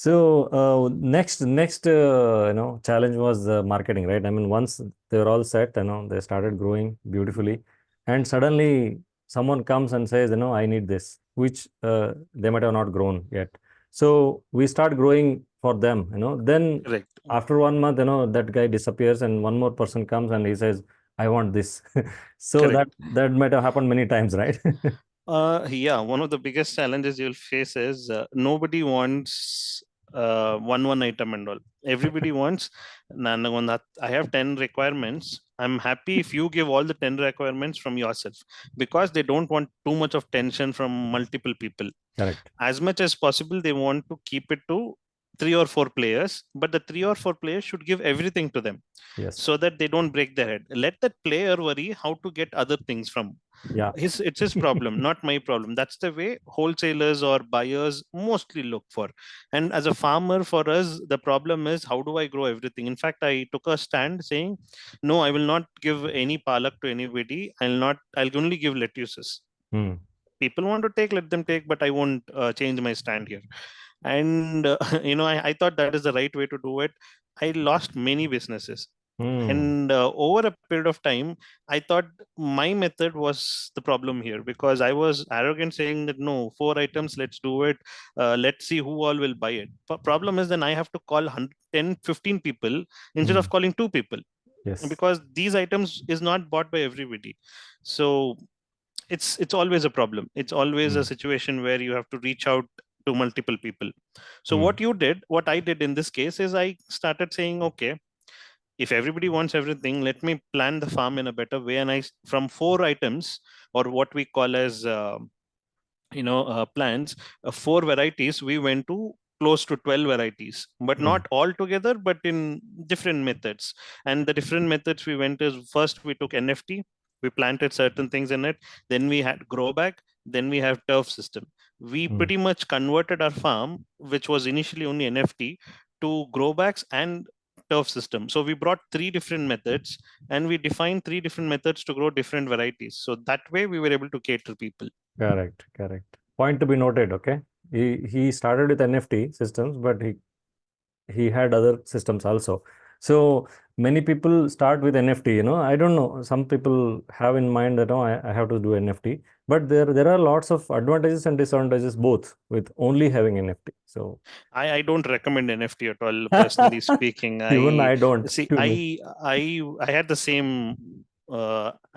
Next challenge was the marketing, right? I mean, once they were all set, they started growing beautifully, and suddenly someone comes and says, I need this, which they might have not grown yet. So we start growing for them, Then Correct. after 1 month, that guy disappears, and one more person comes and he says, I want this. So that Correct. that might have happened many times, right? Yeah, one of the biggest challenges you'll face is nobody wants one item and all. Everybody wants, I have 10 requirements. I'm happy if you give all the 10 requirements from yourself, because they don't want too much of tension from multiple people. Correct. As much as possible, they want to keep it to 3 or 4 players, but the 3 or 4 players should give everything to them Yes. so that they don't break their head. Let that player worry how to get other things from Yeah. it's his problem, not my problem. That's the way wholesalers or buyers mostly look for. And as a farmer, for us, the problem is, how do I grow everything? In fact, I took a stand saying, no, I will not give any palak to anybody. I'll only give lettuces. Hmm. People want to take, let them take, but I won't change my stand here. And I thought that is the right way to do it. I lost many businesses. Hmm. And over a period of time, I thought my method was the problem here, because I was arrogant saying that no, 4 items, let's do it. Let's see who all will buy it. Problem is, then I have to call 100, 10, 15 people instead Hmm. of calling 2 people, Yes. because these items is not bought by everybody. So it's always a problem. It's always a Hmm. situation where you have to reach out to multiple people. So Hmm. what I did in this case is, I started saying, okay, if everybody wants everything, let me plan the farm in a better way. And from 4 items, or what we call as plants, 4 varieties, we went to close to 12 varieties, but Hmm. not all together, but in different methods. And the different methods we went is, first we took NFT, we planted certain things in it, then we had grow bag, then we have turf system. We Hmm. pretty much converted our farm, which was initially only NFT, to grow bags and turf system. So we brought 3 different methods, and we defined 3 different methods to grow different varieties. So that way we were able to cater people. Correct. Correct. Point to be noted. Okay. He started with NFT systems, but he had other systems also. So many people start with NFT. I don't know. Some people have in mind that, I have to do NFT, but there are lots of advantages and disadvantages both with only having NFT. So I don't recommend NFT at all, personally speaking. even I I don't. see. To me. I had the same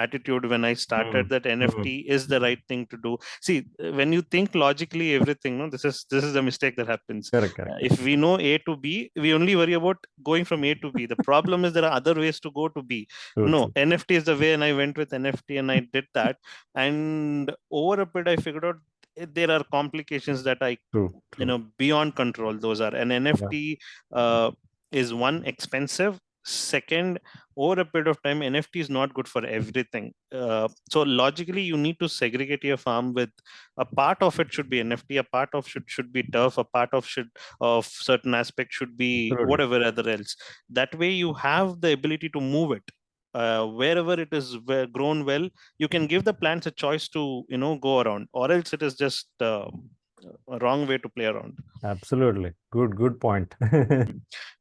attitude when I started, Hmm. that Hmm. NFT is the right thing to do. See, when you think logically, everything. No, this is the mistake that happens. Correct. Correct. If we know A to B, we only worry about going from A to B. The problem is, there are other ways to go to B. True. No, True. NFT is the way, and I went with NFT, and I did that. And over a period, I figured out there are complications that I True. True. beyond control. Those are an Yeah. NFT is one, expensive. Second, over a period of time, NFT is not good for everything. So logically, you need to segregate your farm with, a part of it should be NFT, a part of should be turf, a part of certain aspect should be Absolutely. whatever other else. That way you have the ability to move it wherever it is grown well. You can give the plants a choice to go around, or else it is just a wrong way to play around. Absolutely. Good point.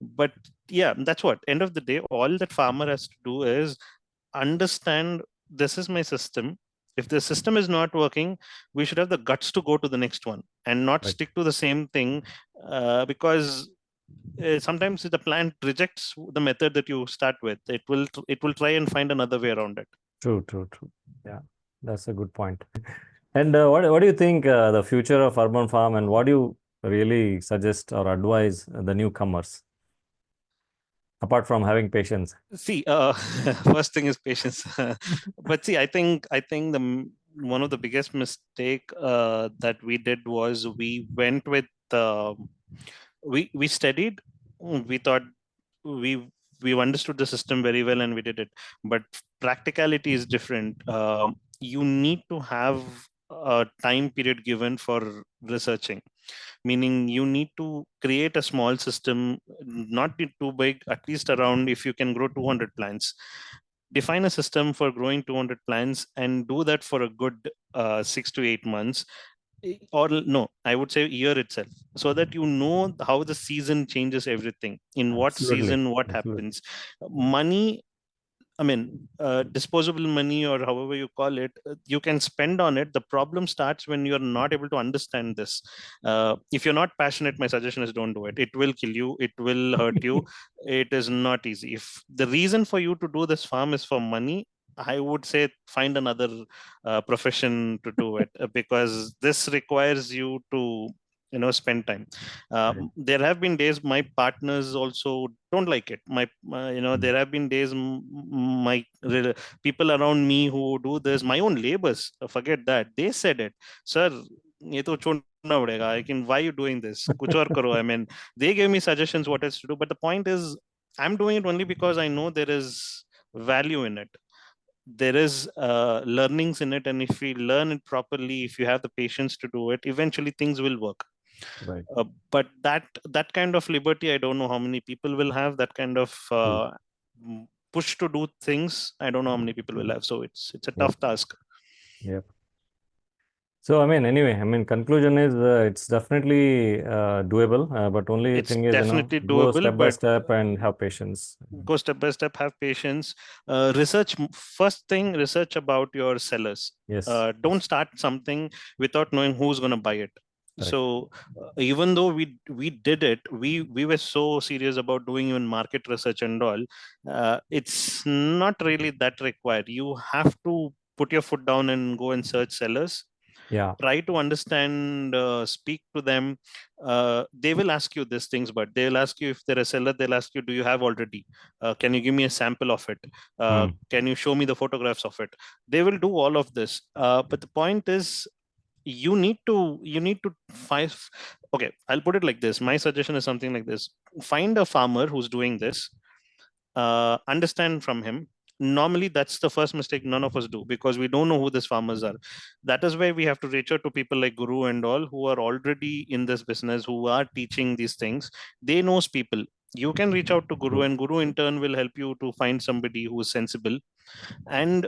But yeah, that's what, end of the day, all that farmer has to do is understand, this is my system. If the system is not working, we should have the guts to go to the next one and not Right. stick to the same thing, because sometimes if the plant rejects the method that you start with, it will try and find another way around it. True, true, true. Yeah, that's a good point. And what do you think the future of urban farm, and what do you really suggest or advise the newcomers apart from having patience? See, first thing is patience. But see, I think one of the biggest mistake that we did was, we went with we studied. We thought we we understood the system very well, and we did it. But practicality is different. You need to have a time period given for researching, meaning you need to create a small system, not be too big, at least around, if you can grow 200 plants, define a system for growing 200 plants, and do that for a good 6 to 8 months. or no, I would say year itself, so that you know how the season changes everything. In what Absolutely. season, what Absolutely. happens. Money, I mean, disposable money or however you call it, you can spend on it. The problem starts when you're not able to understand this. If you're not passionate, my suggestion is don't do it. It will kill you. It will hurt you. It is not easy. If the reason for you to do this farm is for money, I would say find another profession to do it, because this requires you to spend time. Right. There have been days my partners also don't like it. Mm. There have been days people around me who do this, my own labors, forget that, they said it, sir, ये तो छोड़ना पड़ेगा. I can, why you doing this? कुछ और करो. I mean, they gave me suggestions what else to do, but the point is, I'm doing it only because I know there is value in it. There is learnings in it, and if we learn it properly, if you have the patience to do it, eventually things will work. Right. But that kind of liberty, I don't know how many people will have. That kind of True. push to do things, I don't know how many people will have. So it's a Yep. tough task. Yep. So, I mean, anyway, I mean, conclusion is it's definitely doable, but only It's thing is, definitely go doable, step by but step and have patience. go step by step, have patience. Research, first thing, research about your sellers. Yes. Don't start something without knowing who's going to buy it. Correct. So even though we did it, we were so serious about doing even market research and all. It's not really that required. You have to put your foot down and go and search sellers. Yeah. Try to understand, speak to them. They will ask you these things, but they'll ask you, if they're a seller, they'll ask you, do you have already? Can you give me a sample of it? Mm. Can you show me the photographs of it? They will do all of this. But the point is, you need to find. Okay, I'll put it like this. My suggestion is something like this: find a farmer who's doing this, understand from him. Normally that's the first mistake none of us do, because we don't know who these farmers are. That is why we have to reach out to people like Guru and all, who are already in this business, who are teaching these things. They knows people. You can reach out to Guru, True. and Guru in turn will help you to find somebody who is sensible, and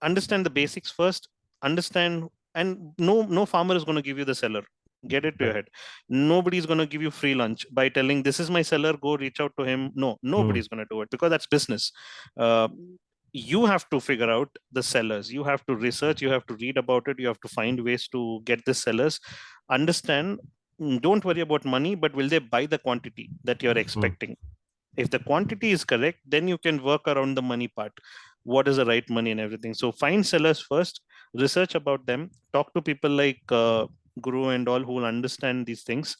understand the basics first. Understand. And no farmer is going to give you the seller. Get it to your Right. head. Nobody's going to give you free lunch by telling, this is my seller, go reach out to him. No, Mm. nobody's going to do it, because that's business. uh, you have to figure out the sellers. You have to research, you have to read about it, you have to find ways to get the sellers. Understand. Don't worry about money, but will they buy the quantity that you're Mm. expecting? If the quantity is correct, then you can work around the money part. What is the right money and everything? So find sellers first, research about them, talk to people like Guru and all, who will understand these things,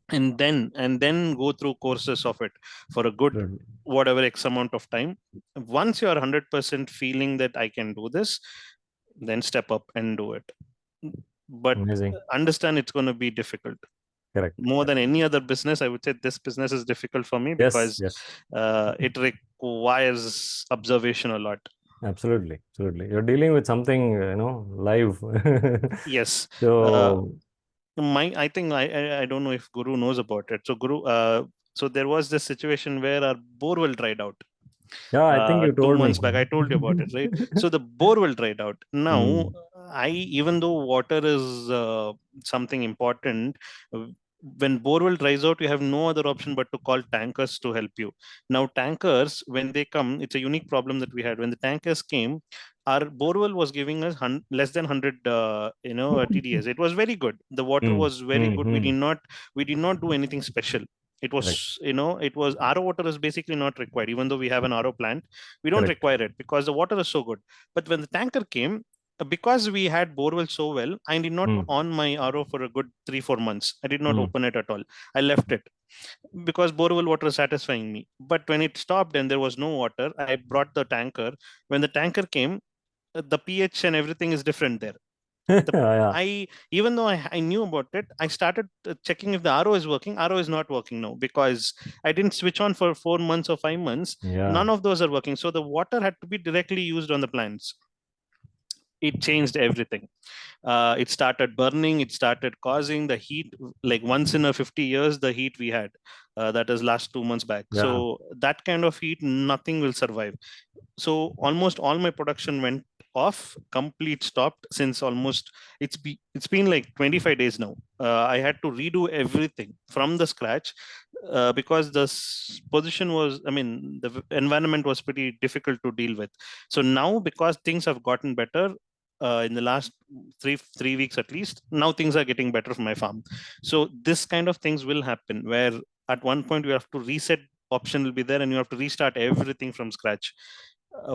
and then go through courses of it for a good Good. whatever x amount of time. Once you are 100% feeling that I can do this, then step up and do it. But Amazing. understand it's going to be difficult. Correct. More Correct. than any other business, I would say this business is difficult for me, Yes. because Yes. it requires observation a lot. Absolutely. Absolutely. You're dealing with something, live. Yes. uh, So, I think I don't know if Guru knows about it. So Guru, so there was this situation where our borewell dried out yeah, I think you two told me. months back. I told you about it, right? So the borewell dried out. Now, Mm. even though water is something important, uh, when borewell dries out, you have no other option but to call tankers to help you. Now, tankers, when they come, it's a unique problem that we had. When the tankers came, our borewell was giving us less than 100, TDS. It was very good. The water Mm. was very Mm. good. Mm. We did not do anything special. It Correct. was, it was, RO water is basically not required. Even though we have an RO plant, we don't Correct. require it because the water is so good. But when the tanker came, because we had borewell so well, I did not Mm. on my RO for a good 3-4 months. I did not Mm. open it at all. I left it because borewell water is satisfying me. But when it stopped and there was no water, I brought the tanker. When the tanker came, the pH and everything is different there. The Yeah. I Even though I knew about it, I started checking if the RO is working. RO is not working now because I didn't switch on for 4 months or 5 months. Yeah. None of those are working. So the water had to be directly used on the plants. It changed everything. It started burning. It started causing the heat. Like once in a 50 years, the heat we had. That is last 2 months back. Yeah. So that kind of heat, nothing will survive. So almost all my production went off, complete stopped since almost it's been like 25 days now. I had to redo everything from the scratch because the position was, I mean, the environment was pretty difficult to deal with. So now, because things have gotten better in the last three weeks at least, now things are getting better for my farm. So this kind of things will happen where at one point you have to reset option will be there and you have to restart everything from scratch.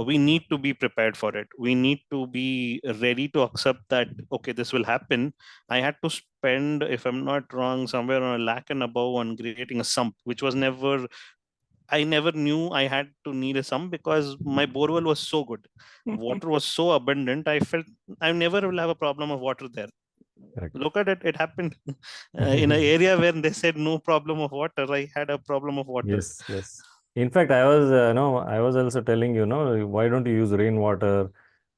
We need to be prepared for it. We need to be ready to accept that, okay, this will happen. I had to spend, if I'm not wrong, somewhere on a lakh and above on creating a sump, which was never, I never knew I had to need a sump because my borewell was so good. Water was so abundant. I felt I never will have a problem of water there. Correct. Look at it, it happened in an area where they said no problem of water. I had a problem of water. Yes, yes. In fact, no, I was also telling you, no, why don't you use rainwater?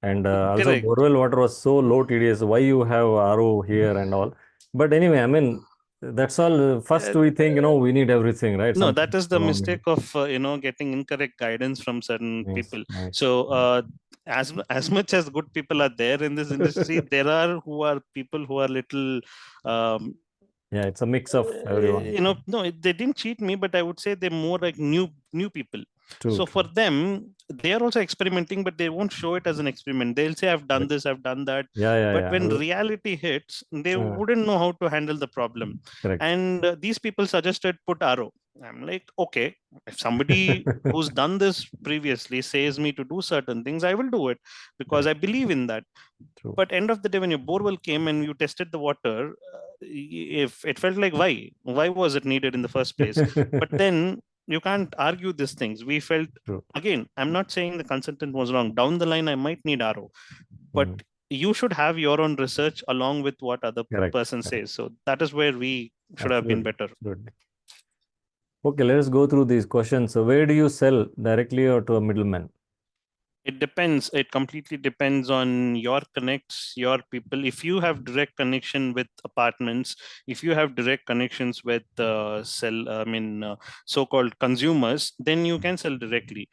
And also, Correct. borewell water was so low TDS. Why you have RO here and all? But anyway, I mean, that's all. First, Uh, we think, we need everything, right? no, Something that is the wrong. mistake of getting incorrect guidance from certain Nice, people. nice. So as much as good people are there in this industry, there are who are people who are little um, Yeah, it's a mix of everyone. no, they didn't cheat me, but I would say they're more like new people. True, So for true. them, they are also experimenting, but they won't show it as an experiment. They'll say, I've done Correct. this, I've done that. Yeah, yeah, But yeah. when reality hits, they Uh, wouldn't know how to handle the problem. correct. And these people suggested put arrow. I'm like, okay, if somebody who's done this previously says me to do certain things, I will do it because Correct. I believe in that. True. But end of the day, when your borewell came and you tested the water, if it felt like, why was it needed in the first place? But then you can't argue these things. We felt, True. again, I'm not saying the consultant was wrong. Down the line I might need RO, but Mm. you should have your own research along with what other Correct. person Correct. says. So that is where we should have been Absolutely. better. Absolutely. Okay, let us go through these questions. So, where do you sell directly or to a middleman? It depends. It completely depends on your connects, your people. If you have direct connection with apartments, if you have direct connections with so-called consumers, then you can sell directly.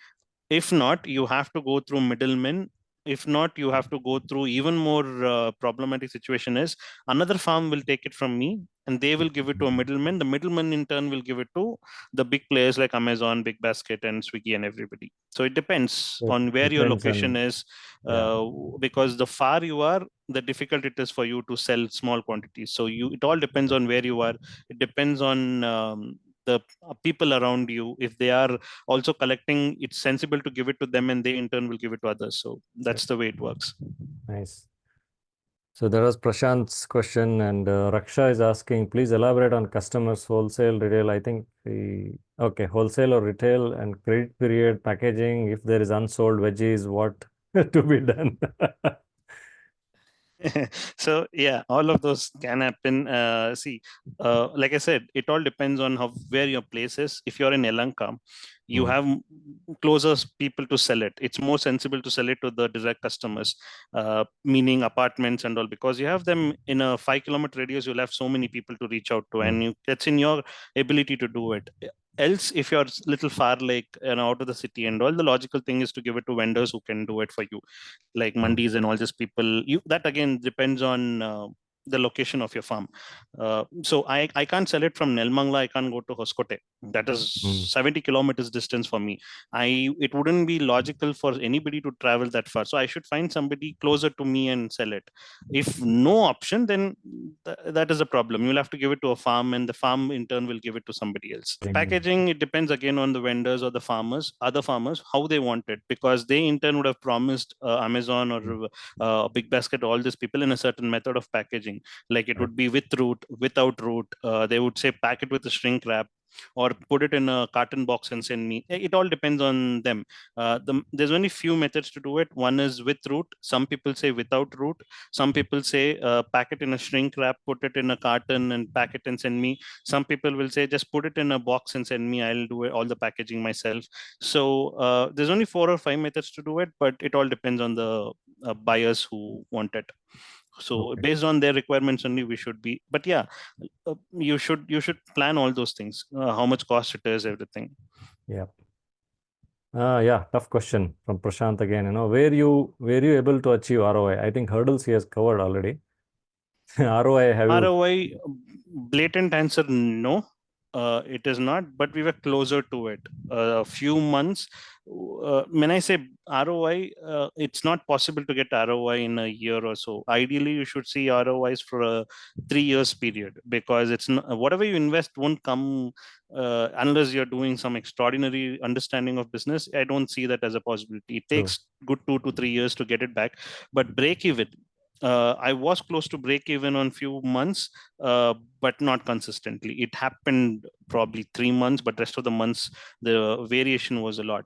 If not, you have to go through middlemen. If not, you have to go through even more problematic situation is another farm will take it from me and they will give it to a middleman. The middleman in turn will give it to the big players like Amazon, Big Basket, and Swiggy and everybody. So it depends It on where your depends location on, is, yeah, because the far you are, the difficult it is for you to sell small quantities. So it all depends on where you are. It depends on the people around you. If they are also collecting, it's sensible to give it to them and they in turn will give it to others. So correct. that's the way it works. Nice. So, there was Prashant's question, and Raksha is asking, please elaborate on customers, wholesale, retail. I think okay, wholesale or retail and credit period, packaging. If there is unsold veggies, what to be done? So yeah, all of those can happen. See, like I said, it all depends on how where your place is. If you're in Elanka, you Mm, have closer people to sell it. It's more sensible to sell it to the direct customers, meaning apartments and all, because you have them in a 5 kilometer radius. You'll have so many people to reach out to, mm, and it's in your ability to do it. Else, if you're little far, like out of the city and all, the logical thing is to give it to vendors who can do it for you, like mm, mandis and all these people. That again depends on the location of your farm. So I can't sell it from Nelmangla. I can't go to Hoskote. That is mm. 70 kilometers distance for me. It wouldn't be logical for anybody to travel that far. So I should find somebody closer to me and sell it. If no option, then that is a problem. You'll have to give it to a farm, and the farm in turn will give it to somebody else. Packaging, it depends again on the vendors or the farmers, other farmers, how they want it, because they in turn would have promised Amazon Mm, or Big Basket, all these people in a certain method of packaging. Like it correct. would be with root, without root. They would say pack it with a shrink wrap or put it in a carton box and send me. It all depends on them. There's only few methods to do it. One is with root. Some people say without root. Some people say pack it in a shrink wrap, put it in a carton and pack it and send me. Some people will say just put it in a box and send me. I'll do all the packaging myself. So there's only 4 or 5 methods to do it, but it all depends on the buyers who want it. So Okay. based on their requirements only we should be. But yeah, you should plan all those things, how much cost it is, everything. Yeah. Yeah, tough question from Prashant again. Were you able to achieve ROI? I think hurdles he has covered already. ROI, have you? ROI, blatant answer, no. It is not, but we were closer to it. A few months. When I say ROI, it's not possible to get ROI in a year or so. Ideally, you should see ROIs for a 3 years period, because it's not, whatever you invest won't come unless you're doing some extraordinary understanding of business. I don't see that as a possibility. It True. takes good 2 to 3 years to get it back, but break even. I was close to break even on few months, but not consistently. It happened probably 3 months, but rest of the months the variation was a lot.